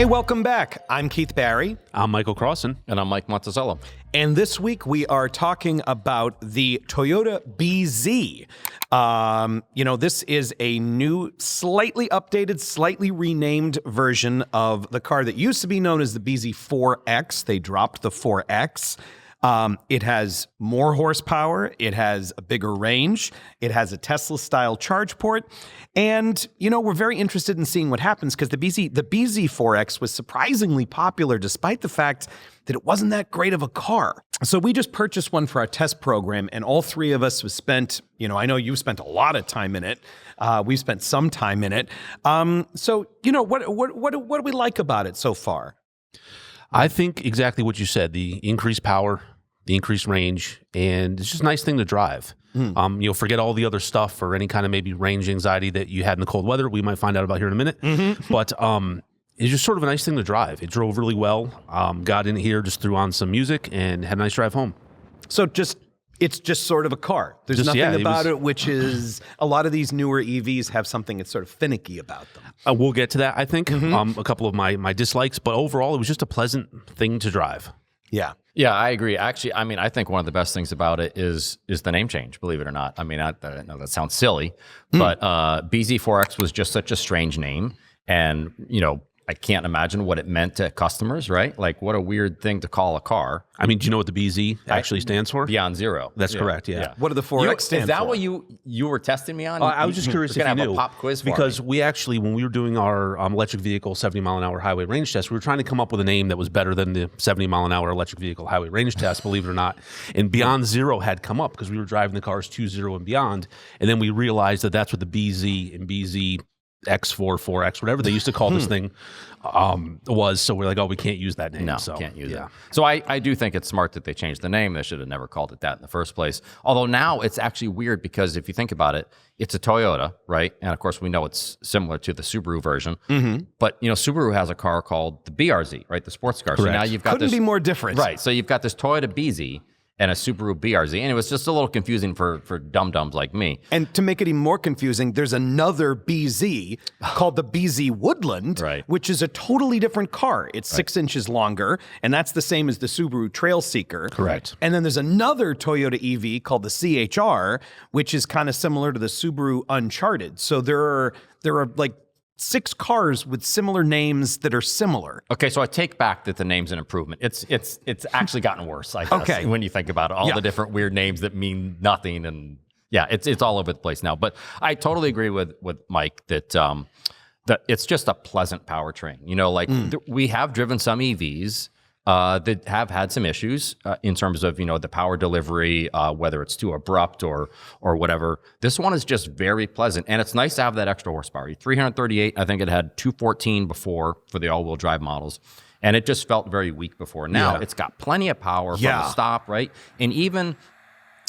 welcome back. I'm Keith Barry. I'm Michael Crossan. And I'm Mike Monticello. And this week we are talking about the Toyota BZ. This is a new, slightly updated, slightly renamed version of the car that used to be known as the BZ4X. They dropped the 4X. It has more horsepower. It has a bigger range. It has a Tesla-style charge port. And, we're very interested in seeing what happens because the BZ4X was surprisingly popular despite the fact that it wasn't that great of a car. So we just purchased one for our test program, and all three of us have spent, I know you've spent a lot of time in it. We've spent some time in it. What do we like about it so far? I think exactly what you said, the increased power, the increased range, and it's just a nice thing to drive. Forget all the other stuff or any kind of maybe range anxiety that you had in the cold weather. We might find out about here in a minute. But it's just sort of a nice thing to drive. It drove really well. Got in here, just threw on some music, and had a nice drive home. So it's just sort of a car. There's nothing about it, which is a lot of these newer EVs have something that's sort of finicky about them. We'll get to that, I think. A couple of my dislikes, but overall, it was just a pleasant thing to drive. Yeah. Yeah, I agree. Actually, I think one of the best things about it is the name change, believe it or not. I know that sounds silly, but BZ4X was just such a strange name. And, I can't imagine what it meant to customers, right? Like, what a weird thing to call a car. Do you know what the BZ actually stands for? Beyond Zero. That's correct, yeah. What do the 4X stand for? Is that what you were testing me on? I was just curious if you knew. Have a pop quiz for because me. we actually, when we were doing our electric vehicle 70-mile-an-hour highway range test, we were trying to come up with a name that was better than the 70-mile-an-hour electric vehicle highway range test, believe it or not. And Beyond Zero had come up because we were driving the cars 2.0 and beyond. And then we realized that that's what the BZ and BZ X4, 4X, whatever they used to call this thing was. So we're like, we can't use that name. No, so, can't use it. So I do think it's smart that they changed the name. They should have never called it that in the first place. Although now it's actually weird because if you think about it, it's a Toyota, right? And of course, we know it's similar to the Subaru version. But, Subaru has a car called the BRZ, right? The sports car. Correct. So now you've got Couldn't be more different. Right. So you've got this Toyota BZ and a Subaru BRZ. And it was just a little confusing for dum-dums like me. And to make it even more confusing, there's another BZ called the BZ Woodland, which is a totally different car. It's 6 inches longer, and that's the same as the Subaru Trail Seeker. Correct. And then there's another Toyota EV called the CHR, which is kind of similar to the Subaru Uncharted. So there are like 6 cars with similar names that are similar. Okay, so I take back that the name's an improvement. It's actually gotten worse, I guess, when you think about it. All the different weird names that mean nothing, and it's all over the place now. But I totally agree with Mike that it's just a pleasant powertrain. We have driven some EVs that have had some issues in terms of, the power delivery, whether it's too abrupt or whatever. This one is just very pleasant, and it's nice to have that extra horsepower. 338, I think it had 214 before for the all-wheel drive models, and it just felt very weak before. Now it's got plenty of power from the stop, right? And even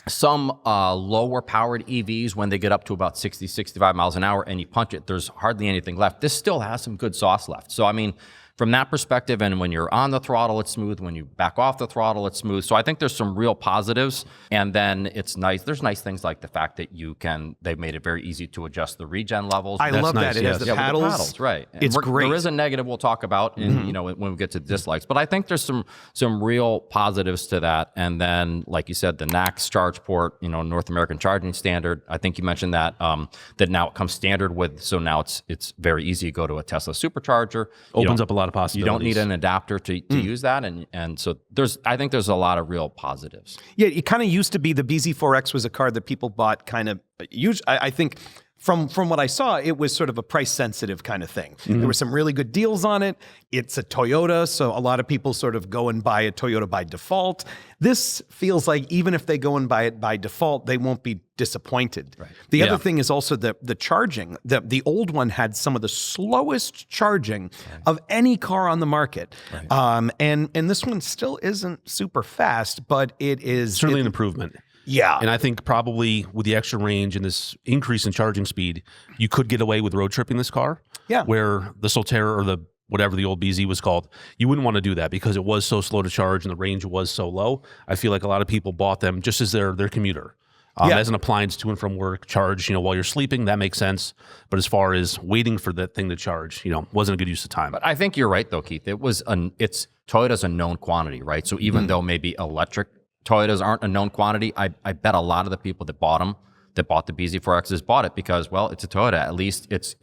some lower powered EVs, when they get up to about 60, 65 miles an hour and you punch it, there's hardly anything left. This still has some good sauce left. So, from that perspective, and when you're on the throttle, it's smooth. When you back off the throttle, it's smooth. So I think there's some real positives. And then it's nice. There's nice things like the fact that they've made it very easy to adjust the regen levels. I love that. It has the paddles. With the paddles, right. It's great. There is a negative we'll talk about when we get to dislikes. But I think there's some real positives to that. And then, like you said, the NACS charge port, North American Charging Standard. I think you mentioned that that now it comes standard with. So now it's very easy to go to a Tesla supercharger. Opens up a lot of possibilities. You don't need an adapter to use that, and so I think there's a lot of real positives. Yeah, it kind of used to be the BZ4X was a car that people bought kind of. I think from what I saw, it was sort of a price sensitive kind of thing. There were some really good deals on it. It's a Toyota, so a lot of people sort of go and buy a Toyota by default. This feels like even if they go and buy it by default, they won't be disappointed. Right. The other thing is also the charging. The old one had some of the slowest charging of any car on the market. Right. And this one still isn't super fast, but it is certainly an improvement. Yeah. And I think probably with the extra range and this increase in charging speed, you could get away with road tripping this car. Yeah. Where the Solterra or the whatever the old BZ was called, you wouldn't want to do that because it was so slow to charge and the range was so low. I feel like a lot of people bought them just as their commuter. As an appliance to and from work, charge, while you're sleeping, that makes sense. But as far as waiting for that thing to charge, wasn't a good use of time. But I think you're right, though, Keith. It's Toyota's a known quantity, right? So even though maybe electric Toyotas aren't a known quantity, I bet a lot of the people that bought the BZ4Xs bought it because, well, it's a Toyota. At least it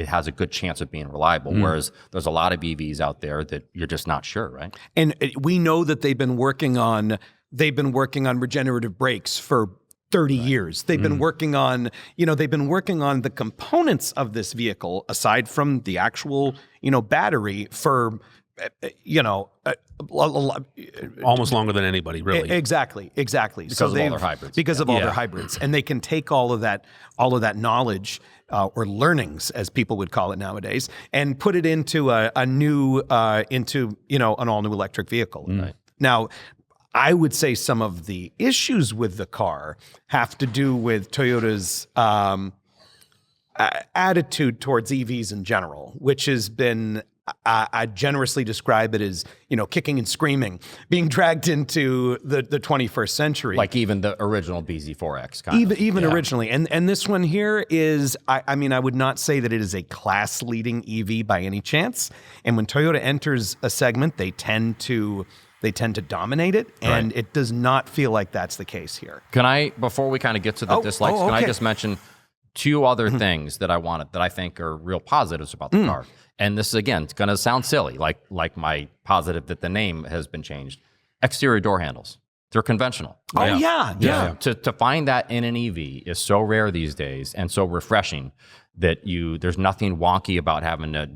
has a good chance of being reliable. Whereas there's a lot of EVs out there that you're just not sure, right? And we know that they've been working on regenerative brakes for 30 years. They've been working on, the components of this vehicle aside from the actual, battery for, almost longer than anybody, really. Exactly. Because of all their hybrids. Because of all their hybrids. And they can take all of that knowledge or learnings, as people would call it nowadays, and put it into an all-new electric vehicle. Right. Now, I would say some of the issues with the car have to do with Toyota's attitude towards EVs in general, which has been, I generously describe it as, kicking and screaming, being dragged into the 21st century. Like even the original BZ4X Even originally. And this one here is, I would not say that it is a class-leading EV by any chance. And when Toyota enters a segment, they tend to dominate it, and it does not feel like that's the case here. Can I, before we kind of get to the dislikes, can I just mention two other things that I think are real positives about the car? And this is, again, it's going to sound silly, like my positive that the name has been changed. Exterior door handles. They're conventional. Oh, yeah. To find that in an EV is so rare these days and so refreshing that there's nothing wonky about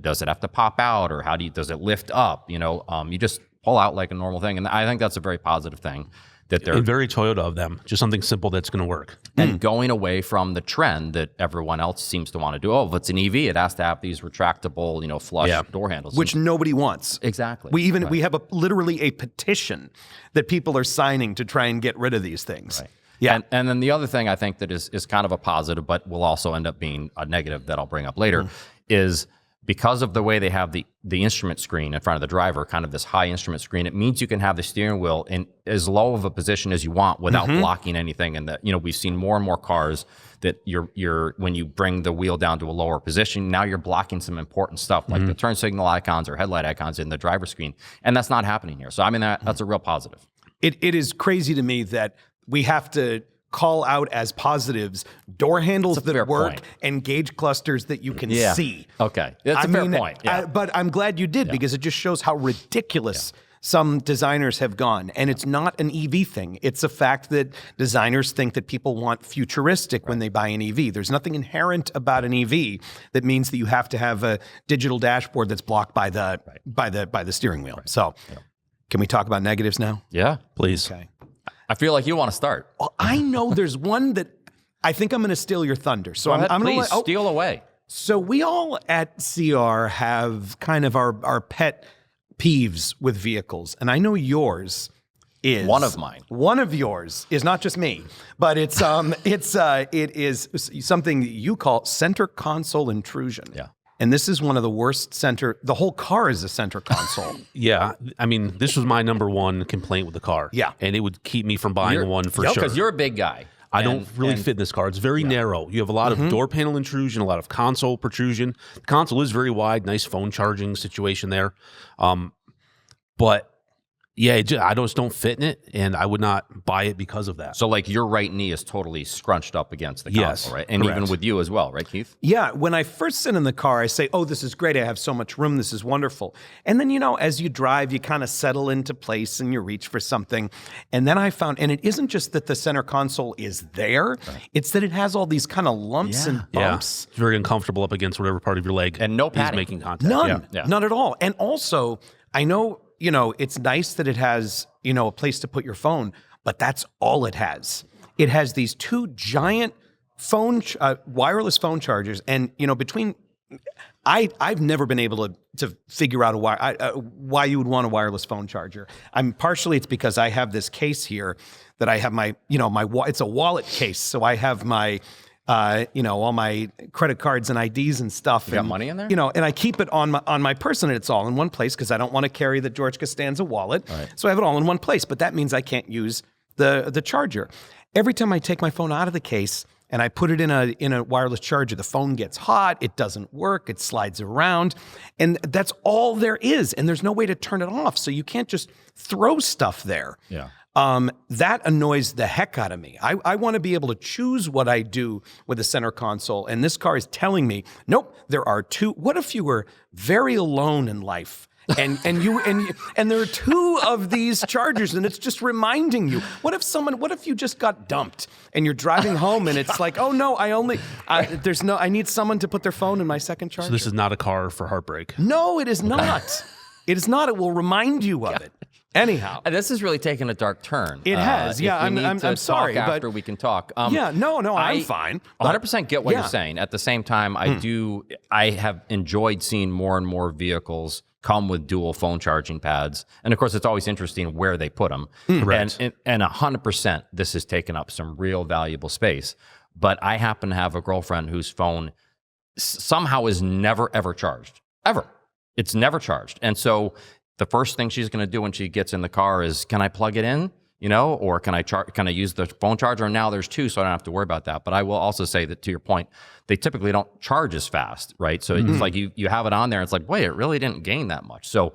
does it have to pop out, or does it lift up? You just pull out like a normal thing. And I think that's a very positive thing. And very Toyota of them. Just something simple that's going to work. And going away from the trend that everyone else seems to want to do. Oh, if it's an EV, it has to have these retractable, flush door handles. Which nobody wants. Exactly. We have literally a petition that people are signing to try and get rid of these things. Right. Yeah. And then the other thing I think that is kind of a positive, but will also end up being a negative that I'll bring up later, is because of the way they have the instrument screen in front of the driver, kind of this high instrument screen, it means you can have the steering wheel in as low of a position as you want without blocking anything. And we've seen more and more cars that when you bring the wheel down to a lower position, now you're blocking some important stuff like the turn signal icons or headlight icons in the driver screen. And that's not happening here. So that's a real positive. It is crazy to me that we have to call out as positives door handles that work and gauge clusters that you can see. Okay. That's a fair point. Yeah. But I'm glad you did, because it just shows how ridiculous some designers have gone. And it's not an EV thing. It's a fact that designers think that people want futuristic when they buy an EV. There's nothing inherent about an EV that means that you have to have a digital dashboard that's blocked by the steering wheel. So can we talk about negatives now? Yeah, please. Okay. I feel like you want to start. Well, I know there's one that I think I'm going to steal your thunder. So I'm going to steal away. So we all at CR have kind of our pet peeves with vehicles, and I know yours is one of mine. One of yours is not just me, but it is something that you call center console intrusion. Yeah. And this is one of the worst the whole car is a center console. Yeah. This was my number one complaint with the car. Yeah. And it would keep me from buying one for sure. Because you're a big guy. I don't really fit in this car. It's very narrow. You have a lot of door panel intrusion, a lot of console protrusion. The console is very wide, nice phone charging situation there. But yeah, I just don't fit in it, and I would not buy it because of that. So like your right knee is totally scrunched up against the console, right? And correct. Even with you as well, right, Keith? Yeah, when I first sit in the car, I say, oh, this is great. I have so much room. This is wonderful. And then, as you drive, you kind of settle into place and you reach for something. And then I found, and it isn't just that the center console is there, it's that it has all these kind of lumps and bumps. Yeah. It's very uncomfortable up against whatever part of your leg and no padding. is making contact. None. None at all. And also, I know, it's nice that it has, a place to put your phone, but that's all it has. It has these two giant wireless phone chargers. And, I've never been able to figure out why you would want a wireless phone charger. Partially it's because I have this case here that I have it's a wallet case. So I have my, all my credit cards and IDs and stuff. You got money in there? And I keep it on my person, and it's all in one place because I don't want to carry the George Costanza wallet. Right. So I have it all in one place, but that means I can't use the charger. every time I take my phone out of the case and I put it in a wireless charger, the phone gets hot, it doesn't work, it slides around, and that's all there is, and there's no way to turn it off, so you can't just throw stuff there. Yeah. That annoys the heck out of me. I want to be able to choose what I do with the center console, and this car is telling me, nope, there are two. What if you were very alone in life? And there are two of these chargers, and it's just reminding you. What if you just got dumped and you're driving home and it's like, oh no, I need someone to put their phone in my second charger. So this is not a car for heartbreak. No, it is not. It is not. It will remind you of it. Anyhow, this is really taking a dark turn. It has. Yeah, I'm sorry, but after we can talk. No, I'm fine. 100% get what you're saying. At the same time, I have enjoyed seeing more and more vehicles come with dual phone charging pads. And of course, it's always interesting where they put them. Correct. And 100%, this has taken up some real valuable space. But I happen to have a girlfriend whose phone somehow is never, ever charged. Ever. It's never charged. And so the first thing she's going to do when she gets in the car is, can I plug it in? Or can I use the phone charger? And now there's two, so I don't have to worry about that. But I will also say that, to your point, they typically don't charge as fast, right? So it's like you have it on there, and it's like, wait, it really didn't gain that much. So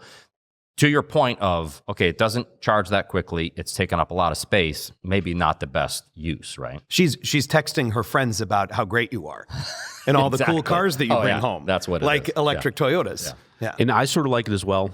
to your point of, okay, it doesn't charge that quickly, it's taken up a lot of space, maybe not the best use, right? She's texting her friends about how great you are and all the cool cars that you bring home. That's what it like is. Electric Toyotas. Yeah. And I sort of like it as well.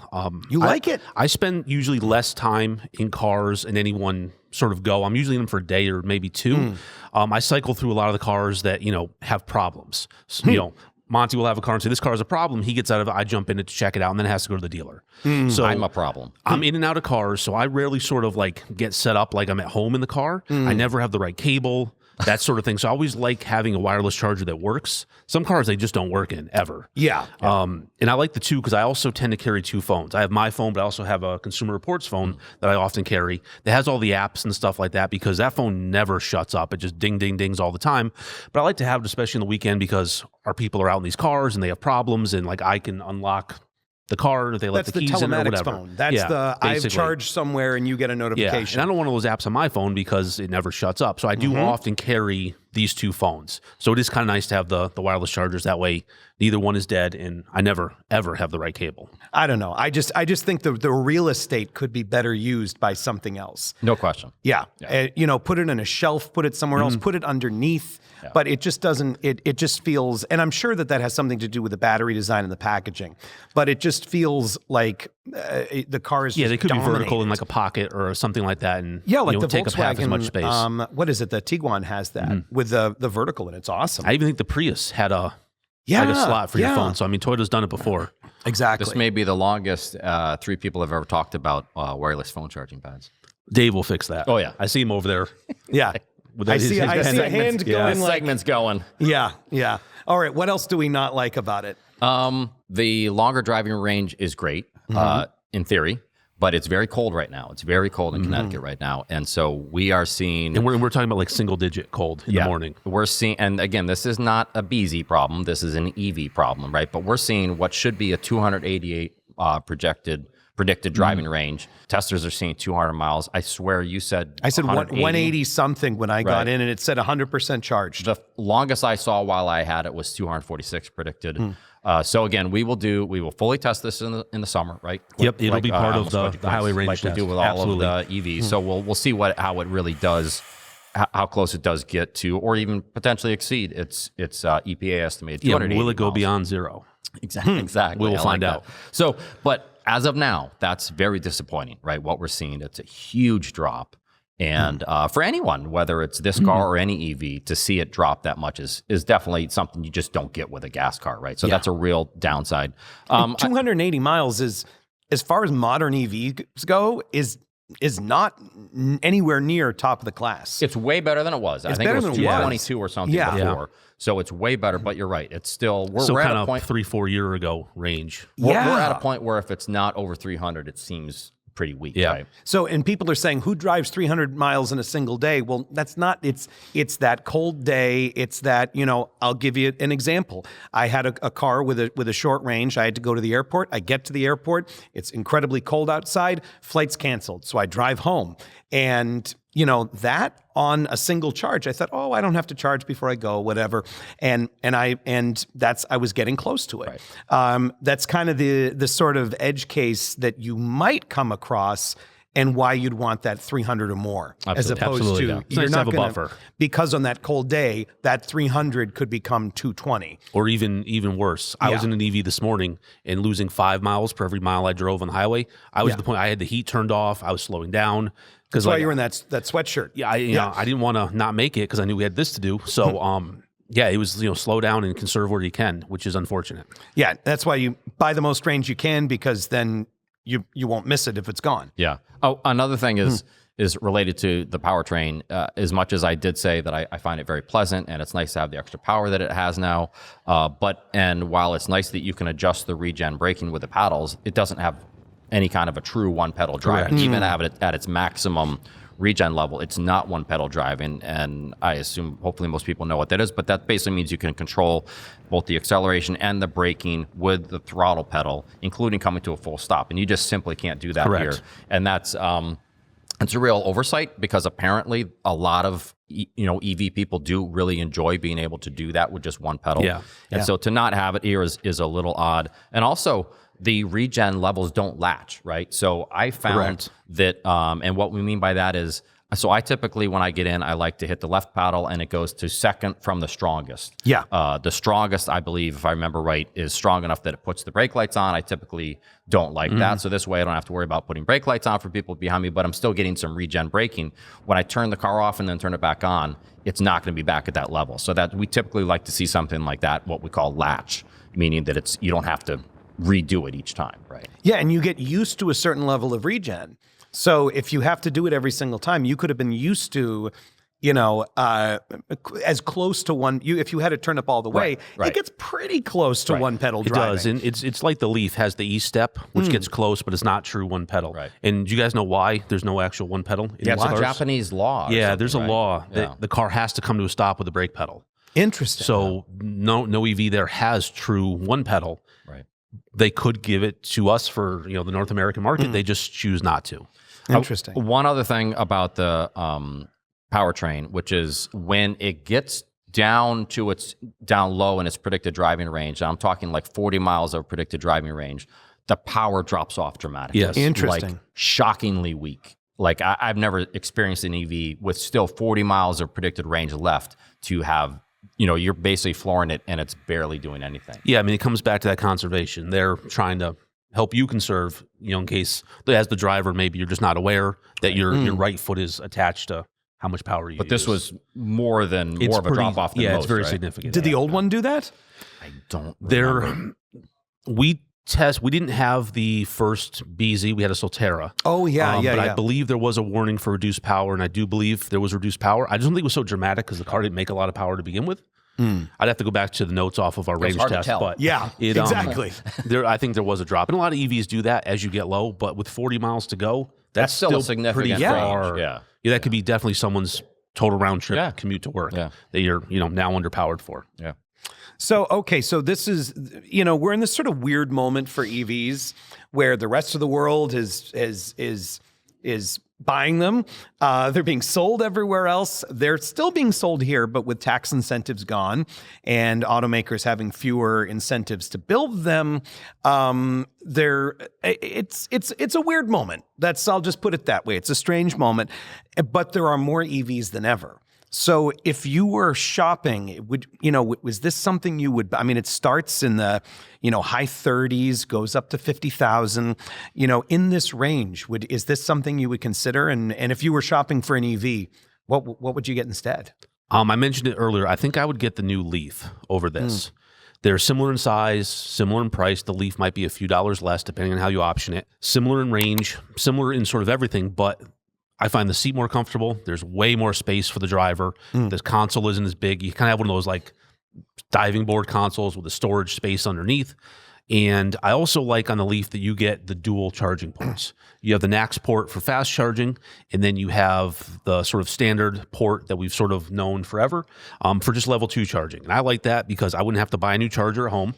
You like it? I spend usually less time in cars in any one sort of go. I'm usually in them for a day or maybe two. I cycle through a lot of the cars that, have problems. So, Monty will have a car and say, this car has a problem. He gets out of it. I jump in it to check it out, and then it has to go to the dealer. So I'm a problem. I'm in and out of cars, so I rarely sort of like get set up like I'm at home in the car. I never have the right cable, that sort of thing. So I always like having a wireless charger that works. Some cars they just don't work in ever. Yeah. And I like the two because I also tend to carry two phones. I have my phone, but I also have a Consumer Reports phone that I often carry that has all the apps and stuff like that, because that phone never shuts up. It just ding, ding, dings all the time. But I like to have it, especially on the weekend, because our people are out in these cars and they have problems, and like I can unlock the car, if they let the keys in or telematics whatever. phone. That's I've charged somewhere and you get a notification. And I don't want one of those apps on my phone because it never shuts up. So I do often carry these two phones. So it is kind of nice to have the wireless chargers. That way, neither one is dead, and I never, ever have the right cable. I don't know. I just think the real estate could be better used by something else. No question. Yeah. Put it in a shelf, put it somewhere else, put it underneath. Yeah. But it just doesn't, it just feels, and I'm sure that has something to do with the battery design and the packaging, but it just feels like the car is they could be vertical in like a pocket or something like that, and like the take Volkswagen, up half as much space. What is it? The Tiguan has that with the vertical, and it's awesome. I even think the Prius had a slot for your phone. So I mean, Toyota's done it before. Exactly. This may be the longest three people have ever talked about wireless phone charging pads. Dave will fix that. Oh yeah, I see him over there. Yeah. I see a hand going. Segment's going. Yeah. All right. What else do we not like about it? The longer driving range is great in theory, but it's very cold right now. It's very cold in Connecticut right now, and so we are seeing. And we're talking about like single digit cold in the morning. We're seeing, and again, this is not a BZ problem. This is an EV problem, right? But we're seeing what should be a 288 predicted driving range. Testers are seeing 200 miles. I swear you said I said 180 something when I got in, and it said 100% charged. The longest I saw while I had it was 246 predicted. So again, we will fully test this in the summer, right? Yep, it'll be part of the highway range like test. We do with all of the EVs. So we'll see how it really does, how close it does get to, or even potentially exceed its EPA estimated 280 will it go miles. beyond zero? Exactly. We'll find out. So, but as of now, that's very disappointing, right? What we're seeing, it's a huge drop. And for anyone, whether it's this car or any EV, to see it drop that much is definitely something you just don't get with a gas car, right? So that's a real downside. 280 miles is, as far as modern EVs go, is not anywhere near top of the class. It's way better than it was. I think it was 222 or something before. So it's way better, but you're right. It's still, we're at a point 3-4 year ago range. We're at a point where if it's not over 300, it seems pretty weak. Right? So, and people are saying, who drives 300 miles in a single day? Well, that's not, it's that cold day. It's that, I'll give you an example. I had a car with a short range. I had to go to the airport. I get to the airport. It's incredibly cold outside. Flight's canceled. So I drive home, and that on a single charge, I thought, oh, I don't have to charge before I go, whatever. I was getting close to it. Right. That's kind of the sort of edge case that you might come across, and why you'd want that 300 or more, as opposed Absolutely, to yeah. It's you're nice to not have a gonna, buffer. because on that cold day, that 300 could become 220. Or even worse. I was in an EV this morning and losing 5 miles per every mile I drove on the highway. I was at the point I had the heat turned off. I was slowing down. That's why you were in that sweatshirt. Yeah, I didn't want to not make it because I knew we had this to do. So, yeah, it was, slow down and conserve where you can, which is unfortunate. Yeah, that's why you buy the most range you can, because then you won't miss it if it's gone. Yeah. Oh, another thing is related to the powertrain. As much as I did say that I find it very pleasant and it's nice to have the extra power that it has now, and while it's nice that you can adjust the regen braking with the paddles, it doesn't have any kind of a true one pedal drive. Even at its maximum regen level, it's not one pedal driving, and I assume hopefully most people know what that is, but that basically means you can control both the acceleration and the braking with the throttle pedal, including coming to a full stop, and you just simply can't do that here. And that's it's a real oversight, because apparently a lot of EV people do really enjoy being able to do that with just one pedal. So to not have it here is a little odd. And also, the regen levels don't latch, right? So I found that, and what we mean by that is, so I typically, when I get in, I like to hit the left paddle and it goes to second from the strongest. The strongest, I believe, if I remember right, is strong enough that it puts the brake lights on. I typically don't like that. So this way I don't have to worry about putting brake lights on for people behind me, but I'm still getting some regen braking. When I turn the car off and then turn it back on, it's not going to be back at that level. So that we typically like to see something like that, what we call latch, meaning that you don't have to redo it each time, right? Yeah, and you get used to a certain level of regen. So if you have to do it every single time, you could have been used to, as close to one. If you had it turned up all the way, it gets pretty close to one pedal driving. It does, and it's like the Leaf has the E-step, which gets close, but it's not true one pedal. And do you guys know why there's no actual one pedal? It's a Japanese law. Yeah, there's a law that the car has to come to a stop with the brake pedal. Interesting. So no EV there has true one pedal. They could give it to us for the North American market. They just choose not to. Interesting. One other thing about the powertrain, which is when it gets down low in its predicted driving range, and I'm talking like 40 miles of predicted driving range, the power drops off dramatically. Yes. Interesting. Like shockingly weak. Like I've never experienced an EV with still 40 miles of predicted range left to have, you're basically flooring it and it's barely doing anything. Yeah, I mean, it comes back to that conservation. They're trying to help you conserve, in case, as the driver, maybe you're just not aware that your right foot is attached to how much power you use. But this was more of a drop off than most, it's very significant. Did the old one do that? I don't remember. We didn't have the first BZ. We had a Solterra. Oh, but I believe there was a warning for reduced power, and I do believe there was reduced power. I just don't think it was so dramatic because the car didn't make a lot of power to begin with. I'd have to go back to the notes off of our range test. But exactly. I think there was a drop. And a lot of EVs do that as you get low, but with 40 miles to go, that's still a significant pretty far. range. Yeah, that could be definitely someone's total round trip commute to work that you're now underpowered for. Yeah. So, okay, so this is, we're in this sort of weird moment for EVs where the rest of the world is buying them. They're being sold everywhere else. They're still being sold here, but with tax incentives gone and automakers having fewer incentives to build them, it's a weird moment. I'll just put it that way. It's a strange moment, but there are more EVs than ever. So if you were shopping, was this something you would, it starts in the, high 30s, goes up to 50,000, in this range, is this something you would consider? And if you were shopping for an EV, what would you get instead? I mentioned it earlier. I think I would get the new Leaf over this. They're similar in size, similar in price. The Leaf might be a few dollars less depending on how you option it. Similar in range, similar in sort of everything, but I find the seat more comfortable. There's way more space for the driver. The console isn't as big. You kind of have one of those like diving board consoles with a storage space underneath. And I also like on the Leaf that you get the dual charging ports. You have the NACS port for fast charging, and then you have the sort of standard port that we've sort of known forever for just level 2 charging. And I like that because I wouldn't have to buy a new charger at home.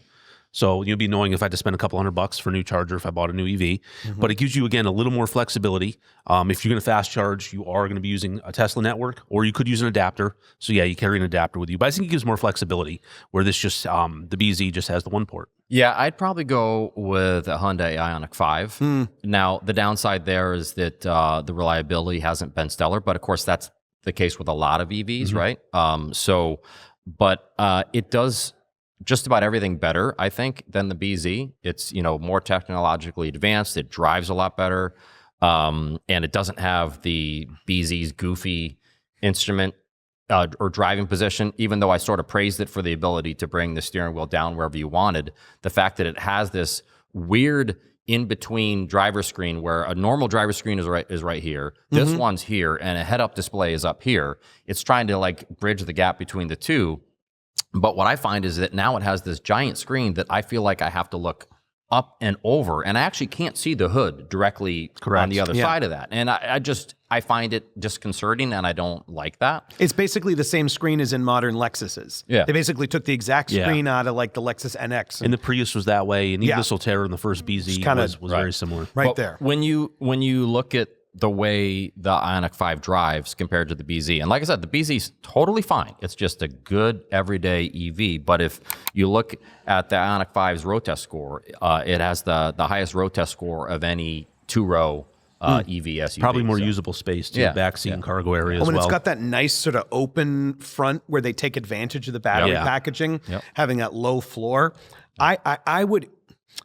So you'll be knowing if I had to spend a couple $100 for a new charger if I bought a new EV. But it gives you, again, a little more flexibility. If you're going to fast charge, you are going to be using a Tesla network, or you could use an adapter. So yeah, you carry an adapter with you. But I think it gives more flexibility, where this just, the BZ just has the one port. Yeah, I'd probably go with a Hyundai Ioniq 5. Now, the downside there is that the reliability hasn't been stellar, but of course that's the case with a lot of EVs, right? But it does just about everything better, I think, than the BZ. It's, more technologically advanced. It drives a lot better. And it doesn't have the BZ's goofy instrument or driving position, even though I sort of praised it for the ability to bring the steering wheel down wherever you wanted. The fact that it has this weird in-between driver screen where a normal driver screen is right here. This one's here, and a head-up display is up here. It's trying to bridge the gap between the two. But what I find is that now it has this giant screen that I feel like I have to look up and over, and I actually can't see the hood directly on the other side of that. And I find it disconcerting, and I don't like that. It's basically the same screen as in modern Lexuses. Yeah. They basically took the exact screen out of the Lexus NX. And the Prius was that way, and even the Solterra and the first BZ was very similar. There. When you look at the way the Ioniq 5 drives compared to the BZ, and like I said, the BZ is totally fine. It's just a good everyday EV. But if you look at the Ioniq 5's road test score, it has the highest road test score of any two-row EV SUV. Probably more usable space too, backseat and cargo area as well. And it's got that nice sort of open front where they take advantage of the battery packaging, having that low floor. I would,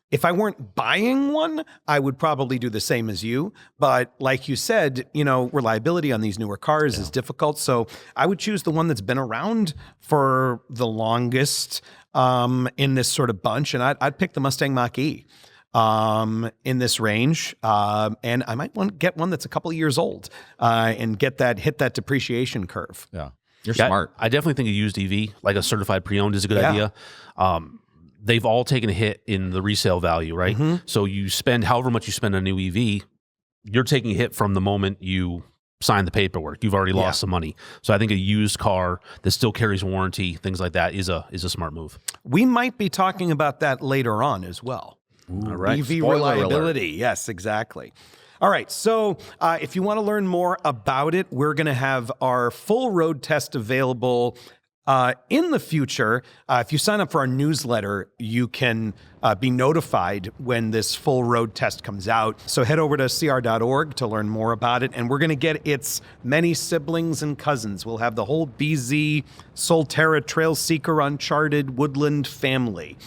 if I weren't buying one, I would probably do the same as you. But like you said, reliability on these newer cars is difficult. So I would choose the one that's been around for the longest in this sort of bunch. And I'd pick the Mustang Mach-E in this range. And I might want to get one that's a couple of years old and hit that depreciation curve. Yeah. You're smart. I definitely think a used EV, like a certified pre-owned, is a good idea. They've all taken a hit in the resale value, right? So you spend however much you spend on a new EV, you're taking a hit from the moment you sign the paperwork. You've already lost some money. So I think a used car that still carries warranty, things like that, is a smart move. We might be talking about that later on as well. All right. EV reliability. Yes, exactly. All right. So if you want to learn more about it, we're going to have our full road test available in the future. If you sign up for our newsletter, you can be notified when this full road test comes out. So head over to cr.org to learn more about it. And we're going to get its many siblings and cousins. We'll have the whole BZ, Solterra, Trail Seeker, Uncharted, Woodland family.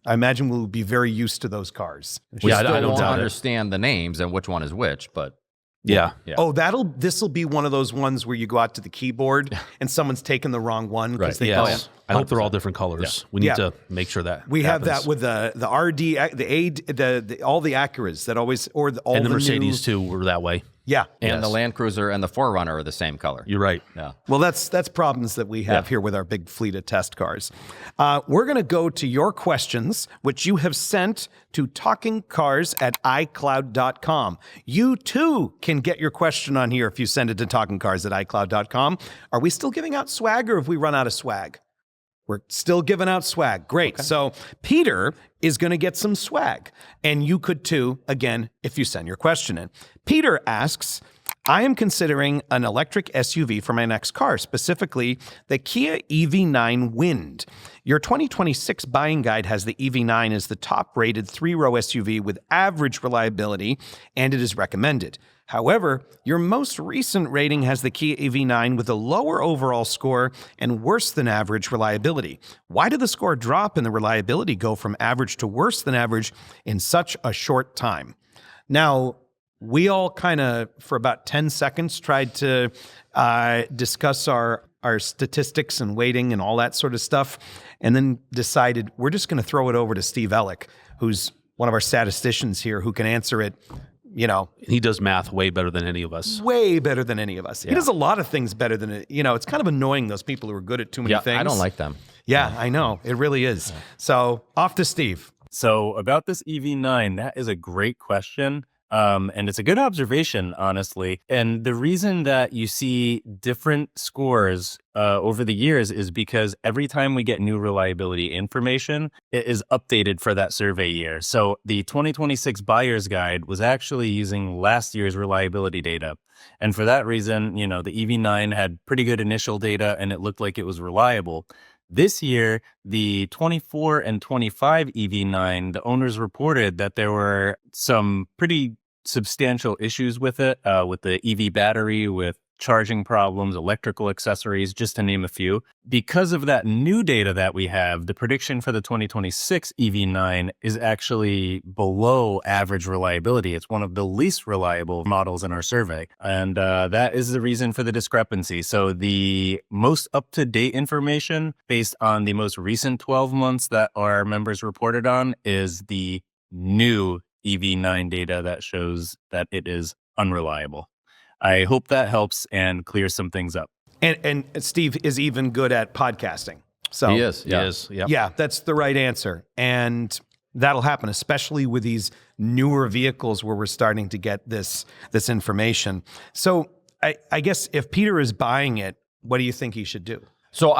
I imagine we'll be very used to those cars. We still won't understand the names and which one is which, but yeah. Oh, this will be one of those ones where you go out to the keyboard and someone's taken the wrong one because they don't. I hope they're all different colors. We need to make sure that we happens. have that with the RD, the all the Acuras that always all and the new, Mercedes too were that way. Yeah, and the Land Cruiser and the 4Runner are the same color. You're right. Yeah. Well, that's problems that we have here with our big fleet of test cars. We're going to go to your questions, which you have sent to talkingcars@icloud.com. You too can get your question on here if you send it to talkingcars@icloud.com. Are we still giving out swag, or have we run out of swag? We're still giving out swag. Great. Okay. So Peter is going to get some swag. And you could too, again, if you send your question in. Peter asks, I am considering an electric SUV for my next car, specifically the Kia EV9 Wind. Your 2026 buying guide has the EV9 as the top-rated three-row SUV with average reliability, and it is recommended. However, your most recent rating has the Kia EV9 with a lower overall score and worse than average reliability. Why did the score drop and the reliability go from average to worse than average in such a short time? Now, we all kind of, for about 10 seconds, tried to discuss our statistics and weighting and all that sort of stuff, and then decided we're just going to throw it over to Steve Ellick, who's one of our statisticians here, who can answer it. He does math way better than any of us. Way better than any of us. Yeah. He does a lot of things better than it. It's kind of annoying, those people who are good at too many things. I don't like them. Yeah, I know. It really is. So off to Steve. So about this EV9, that is a great question. And it's a good observation, honestly. And the reason that you see different scores over the years is because every time we get new reliability information, it is updated for that survey year. So the 2026 Buyer's Guide was actually using last year's reliability data. And for that reason, the EV9 had pretty good initial data and it looked like it was reliable. This year, the 24 and 25 EV9, the owners reported that there were some pretty substantial issues with it, with the EV battery, with charging problems, electrical accessories, just to name a few. Because of that new data that we have, the prediction for the 2026 EV9 is actually below average reliability. It's one of the least reliable models in our survey. And that is the reason for the discrepancy. So the most up-to-date information based on the most recent 12 months that our members reported on is the new EV9 data that shows that it is unreliable. I hope that helps and clears some things up. And Steve is even good at podcasting. So He is. Yep. Yeah, that's the right answer. And that'll happen, especially with these newer vehicles where we're starting to get this information. So I guess if Peter is buying it, what do you think he should do? So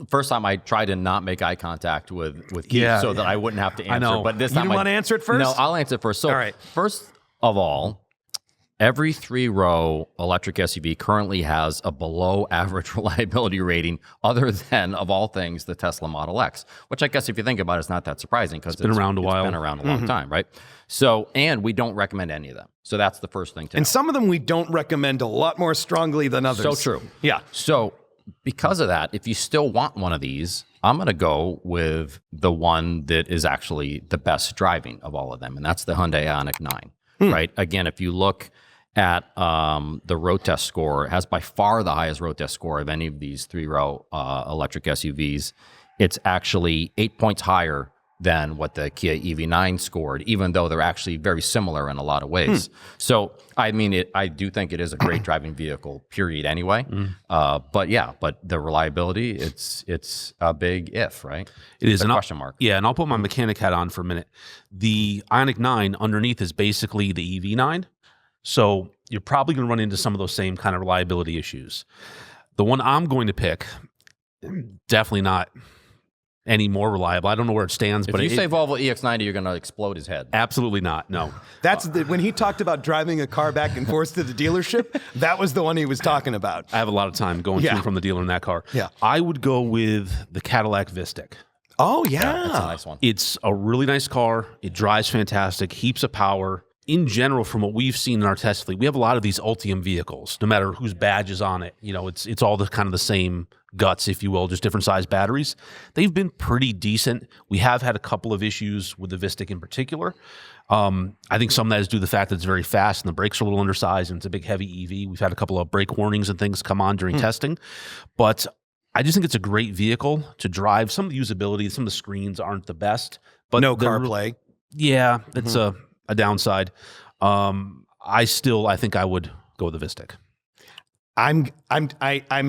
first time I tried to not make eye contact with Keith so that I wouldn't have to answer. I know. But this You time didn't want to answer it first? No, I'll answer it first. So All right. First of all, every 3-row electric SUV currently has a below average reliability rating other than, of all things, the Tesla Model X, which I guess if you think about it, it's not that surprising because it's been around a while. It's been around a long time, right? So, and we don't recommend any of them. So that's the first thing to know. And some of them we don't recommend a lot more strongly than others. So true. Yeah. So because of that, if you still want one of these, I'm going to go with the one that is actually the best driving of all of them, and that's the Hyundai Ioniq 9, right? Again, if you look at the road test score, it has by far the highest road test score of any of these 3-row electric SUVs. It's actually 8 points higher than what the Kia EV9 scored, even though they're actually very similar in a lot of ways. So, I mean, I do think it is a great driving vehicle, period, anyway. But the reliability, it's a big if, right? It is a a question mark. Yeah, and I'll put my mechanic hat on for a minute. The Ioniq 9 underneath is basically the EV9. So you're probably going to run into some of those same kind of reliability issues. The one I'm going to pick, definitely not any more reliable. I don't know where it stands, If but you say Volvo EX90, you're going to explode his head. absolutely not. No. That's when he talked about driving a car back and forth to the dealership, that was the one he was talking about. I have a lot of time going to and from the dealer in that car. Yeah. I would go with the Cadillac Vistic. Oh, yeah. That's a nice one. It's a really nice car. It drives fantastic, heaps of power. In general, from what we've seen in our test fleet, we have a lot of these Ultium vehicles, no matter whose badge is on it. You know, it's all the kind of the same guts, if you will, just different size batteries. They've been pretty decent. We have had a couple of issues with the Vistic in particular. I think some of that is due to the fact that it's very fast and the brakes are a little undersized and it's a big, heavy EV. We've had a couple of brake warnings and things come on during testing. But I just think it's a great vehicle to drive. Some of the usability, some of the screens aren't the best. But No CarPlay. Yeah, it's a downside. I think I would go with the Vistic. I'm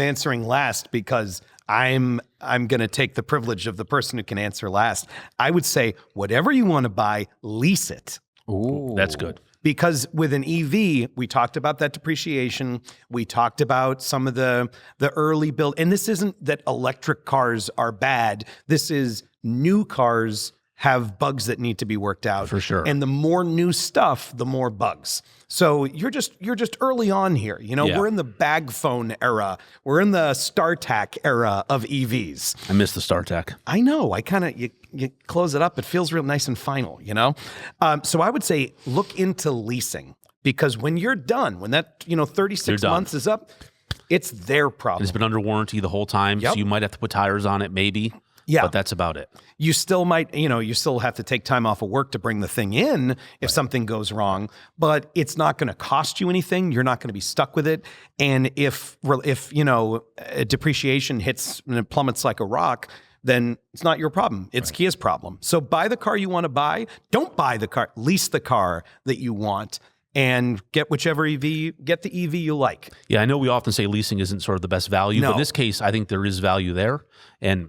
answering last because I'm going to take the privilege of the person who can answer last. I would say whatever you want to buy, lease it. Ooh. That's good. Because with an EV, we talked about that depreciation. We talked about some of the early build. And this isn't that electric cars are bad. This is new cars have bugs that need to be worked out. For sure. And the more new stuff, the more bugs. So you're just early on here. You know, we're in the bag phone era. We're in the StarTAC era of EVs. I miss the StarTAC. I know. I kind of, you close it up. It feels real nice and final, you know? So I would say look into leasing, because when you're done, when that, 36 months is up, it's their problem. It's been under warranty the whole time. So you might have to put tires on it, maybe. Yeah. But that's about it. You still might, you still have to take time off of work to bring the thing in if something goes wrong, but it's not going to cost you anything. You're not going to be stuck with it. And if depreciation hits and it plummets like a rock, then it's not your problem. It's Kia's problem. So buy the car you want to buy. Don't buy the car. Lease the car that you want and get whichever EV, get the EV you like. Yeah, I know we often say leasing isn't sort of the best value, but in this case, I think there is value there. And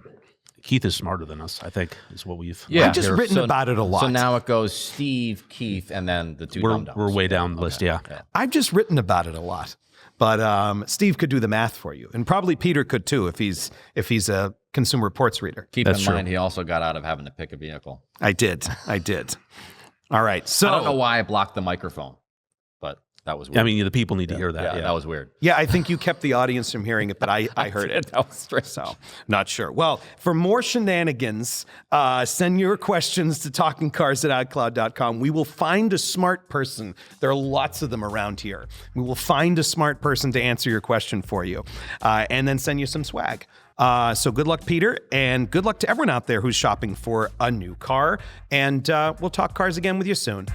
Keith is smarter than us, I think, is what we've. Yeah, I've just written about it a lot. So now it goes Steve, Keith, and then the two dum-dums. We're way down the list, yeah. I've just written about it a lot. But Steve could do the math for you, and probably Peter could too if he's a Consumer Reports reader. Keep in mind, he also got out of having to pick a vehicle. I did. All right, so I don't know why I blocked the microphone, but that was weird. I mean, the people need to hear that. Yeah, that was weird. Yeah, I think you kept the audience from hearing it, but I heard it. That was strange. So, not sure. Well, for more shenanigans, send your questions to talkingcars@icloud.com. We will find a smart person. There are lots of them around here. We will find a smart person to answer your question for you, and then send you some swag. So good luck, Peter, and good luck to everyone out there who's shopping for a new car. And we'll talk cars again with you soon.